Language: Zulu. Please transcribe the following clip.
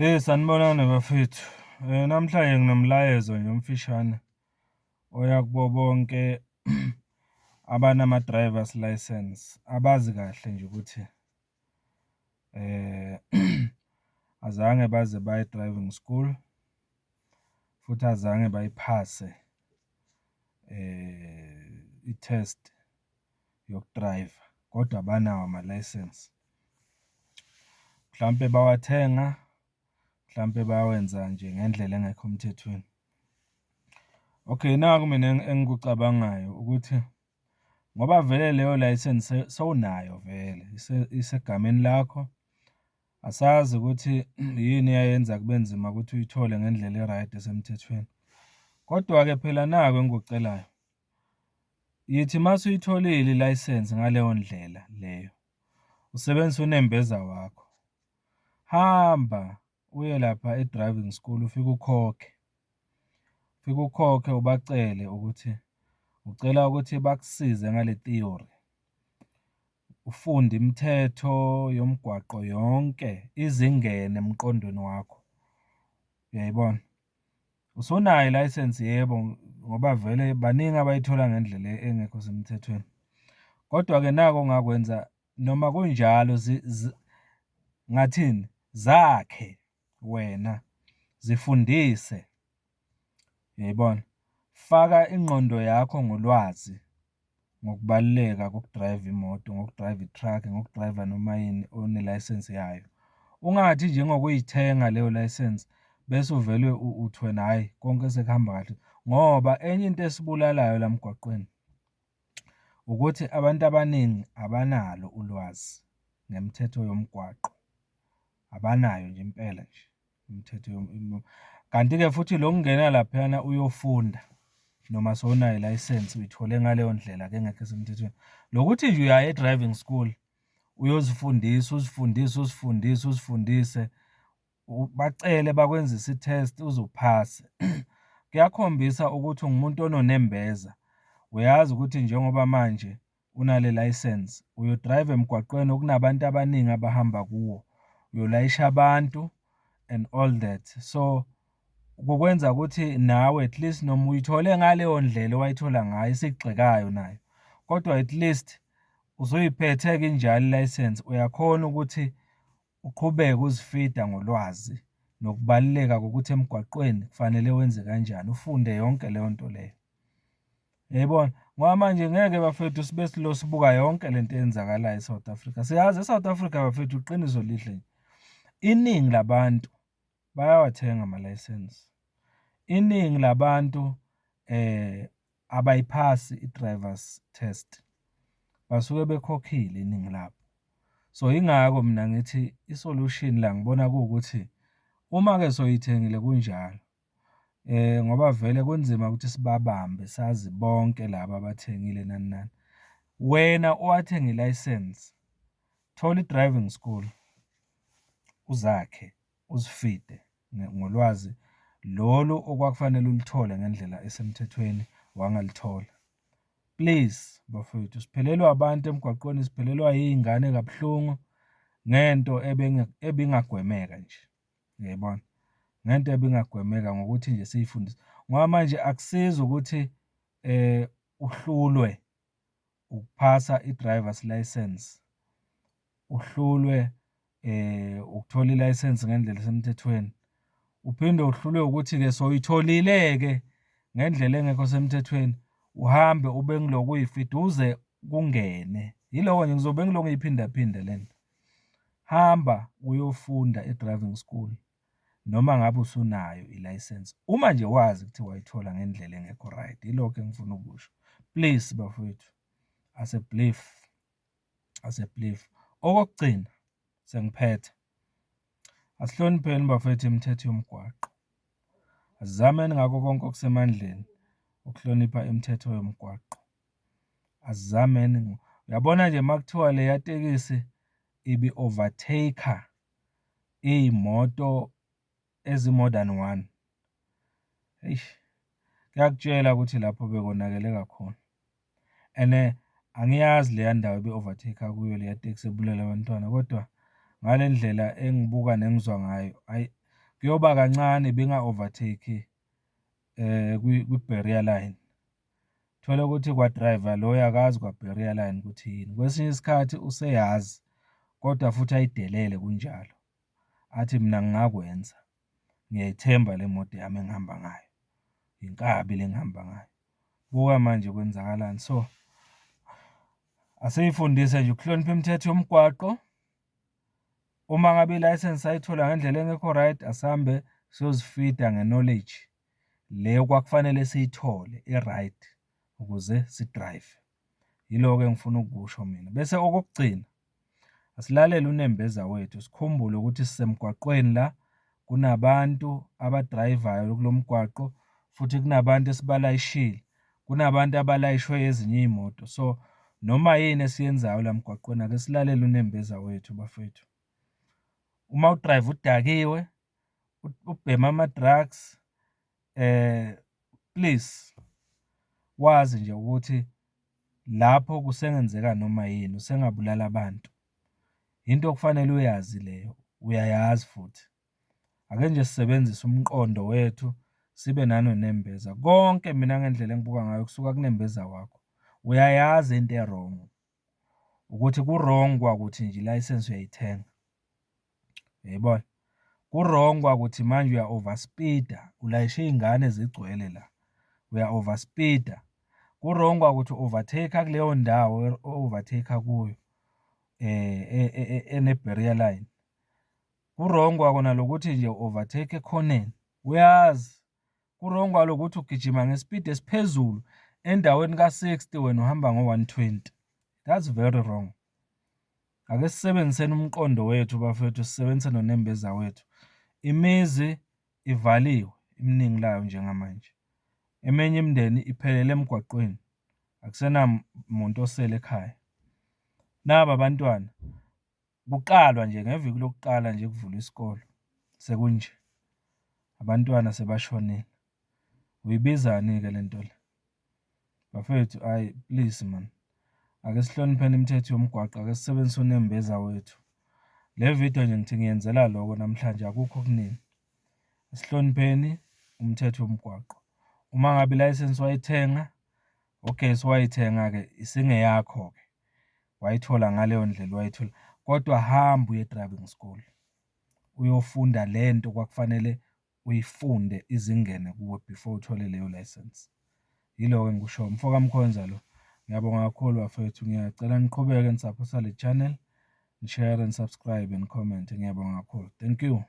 Sanibonani bafethu. Namhlanje nginomlayezo nje omfishane oya kubo bonke abanama-driver's license abazi kahle nje ukuthi eh azange baze baye driving school futhi azange bayiphase i-test yokudrayiva kodwa banawo ama-license. Mhlampe bawathenga, mhlampe bayawenza nje ngendlela engekho emthethweni. Okay, naku mina engikucabangayo ukuthi ngoba vele leyo license sowunayo vele isegameni lakho, asazi ukuthi yini eyayenza kube nzima ukuthi uyithole ngendlela e-right esemthethweni. Kodwa-ke phela naku engikucelayo, yithi mase uyitholile i-license ngaleyo ndlela leyo, usebenzisa unembeza wakho, hamba uye lapha e-driving school ufike ukhokhe ubacele ukuthi ucela ukuthi bakusize ngale theory. Ufunde imithetho yomgwaqo yonke izingene emqondweni wakho. Uyayibona? Usunayo i-license yebo, ngoba vele baningi abayithola ngendlela engekho semthethweni. Kodwa-ke naku ongakwenza noma kunjalo ngathini? Zakhe wena, zifundise. Uyayibona? Faka ingqondo yakho ngolwazi ngokubaluleka kokudrayiva imoto, ngokudrayiva i-truck, ngokudrayiva noma yini one-license yayo. Ungathi nje ngokuyithenga leyo license bese uvele uthi wena hhayi konke sekuhamba kahle. Ngoba enye into esibulalayo la mgwaqweni ukuthi abantu abaningi abanalo ulwazi ngemithetho yomgwaqo. Abanayo nje impela nje imithetho kanti-ke futhi lokungena laphayana uyofunda noma sewunayo i-license uyithole ngaleyo ndlela-ke engekho esemthethweni. Lokuthi nje uyaya e-driving school uzifundise, bacele bakwenzise i-test uze uphase. Kuyakhombisa ukuthi ungumuntu ononembeza. Uyazi ukuthi njengoba manje unale license uyodrayiva emgwaqweni okunabantu abaningi abahamba kuwo, uyolayisha abantu and all that. So kukwenza ukuthi nawe at least noma uyithole ngaleyo ndlela owayithola ngayo isigxekayo nayo, kodwa at least usuyiphethe-ke injalo i-license, uyakhona ukuthi uqhubeke uzifida ngolwazi nokubaluleka kokuthi emgwaqweni kufanele wenze kanjani, ufunde yonke leyo nto leyo. Yayibona? Ngoba manje ngeke bafethu sibe sibuka yonke lento eyenzakalayo e-South Africa. Siyazi e-South Africa bafethu iqiniso lihle nje, iningi labantu bayawathenga ama-license. Iningi labantu abayiphasi i-drivers test, basuke bekhokhile iningi labo. So yingakho mina ngithi i-solution la ngibona kuwukuthi uma-ke soyithengile kunjalo, ngoba vele kunzima ukuthi sibabambe sazi bonke laba abathengile nani nani. Wena owathenga i-license, thola i-driving school, uzakhe, uzifide ngolwazi lolu okwakufanele ulithole ngendlela esemthethweni wangalithola. Please bafowethu, siphelelwa abantu emgwaqweni, siphelelwa iy'ngane kabuhlungu ngento ebingagwemeka nje. Uyayibona? Ngento ebingagwemeka ngokuthi nje siyifundise. Ngoba manje akusizi ukuthi uhlulwe ukuphasa i-driver's license, uhlulwe ukuthola i-license ngendlela esemthethweni, uphinde uhlulwe ukuthi-ke soyitholile-ke ngendlela engekho semthethweni, uhambe ube ngilokhu uyifida uze kungene. Yiloko nje ngizobe ngilokhu ngiyiphinda le nto. Hamba uyofunda e-driving school noma ngabe usunayo i-license. Uma nje wazi ukuthi wayithola ngendlela engekho right, yilokho engifuna ukusho. Please bafowethu, as a belief. Okokugcina sengiphethe, asihlonipheni bafowethu imithetho yomgwaqo. Asizameni ngakho konke okusemandleni ukuhlonipha imithetho yomgwaqo. Asizameni. Uyabona nje makuthiwa leya tekisi ibi-overtake-a iy'moto ezi-more than one. Eish, kuyakutshela ukuthi lapho bekonakele kakhulu. And angiyazi leya ndawo ebe-overtake-a kuyo leya tekisi ebulala abantwana, kodwa ngale ndlela engibuka nengizwa ngayo, hhayi, kuyoba kancane benga-overtake kwi-barrier line. Thole ukuthi kwa-driver loyo akazi kwa-barrier line ukuthi yini. Kwesinye isikhathi useyazi kodwa futhi ayidelele kunjalo. Athi mina ngingakwenza, ngiyayithemba le moto yami engihamba ngayo, inkabi le engihamba ngayo. Buka manje kwenzakalani. So, asiyifundise nje ukuhlonipha imithetho yomgwaqo. Uma ngabe ilayisensi sayithola ngendlela engekho right, asihambe siyozifida nge-knowledge le okwakufanele siyithole e-right ukuze si-drive. Yilo-ke engifuna ukukusho mina. Bese okokugcina, asilalele unembeza wethu, sikhumbule ukuthi sisemgwaqweni la, kunabantu abadrayivayo kulo mgwaqo, futhi kunabantu esibalayishile, kunabantu abalayishwe ezinye iy'moto. So, noma yini esiyenzayo la mgwaqweni, ake silalele unembeza wethu bafethu. Uma udrayiva udakiwe, ubhema ama-drugs, please wazi nje ukuthi lapho kusengenzeka noma yini, usengabulala abantu. Into okufanele uyazi leyo, uyayazi futhi. Ake nje sisebenzise umqondo wethu, sibe nanonembeza. Konke mina ngendlela engibuka ngayo kusuka kunembeza wakho. Uyayazi into e-wrong, ukuthi ku-wrong kwakuthi nje ilayisensi uyayithenga. Yayibona? Ku-wrong kwakuthi manje uya-overspeeda, ulayishe iy'ngane zigcwele la, uya-overspeeda. Ku-wrong kwakuthi overtake kuleyo ndawo o-overtake kuyo ene-barrier line. Ku-wrong kwako nalokuthi nje overtake ekhoneni, uyazi. Ku-wrong kwalokuthi ugijima nge-speed esiphezulu endaweni ka-60 wena uhamba ngo-120. That's very wrong. Ake sisebenziseni umqondo wethu bafethu, sisebenzise nonembeza wethu. Imizi ivaliwe iminingi layo njengamanje. Eminye imindeni iphelele emgwaqweni, akusenamuntu osele ekhaya. Naba abantwana, kuqalwa nje ngeviki lokuqala nje kuvulwa isikole, sekunje. Abantwana sebashonile. Uyibizani-ke le nto le? Bafethu, please man. Ake sihlonipheni imithetho yomgwaqo, ake sisebenzise unembeza wethu. Le video nje ngithi ngiyenzela lokho namhlanje, akukho okuningi. Sihlonipheni umthetho womgwaqo. Uma ngabe ilayisensi wayithenga, okay, siwayithenga-ke isingeyakho-ke. Wayithola ngaleyo ndlela wayithola. Kodwa hamba uye e-driving school, uyofunda le nto kwakufanele uyifunde izingene kuwe before uthole leyo license. Yilo-ke engikushoyo. Mfoka Mkhonza lo. Ngiyabonga kakhulu bafethu. Ngiyacela niqhubeke nisaphosa le channel, share and subscribe and comment. Ngiyabonga kakhulu. Thank you.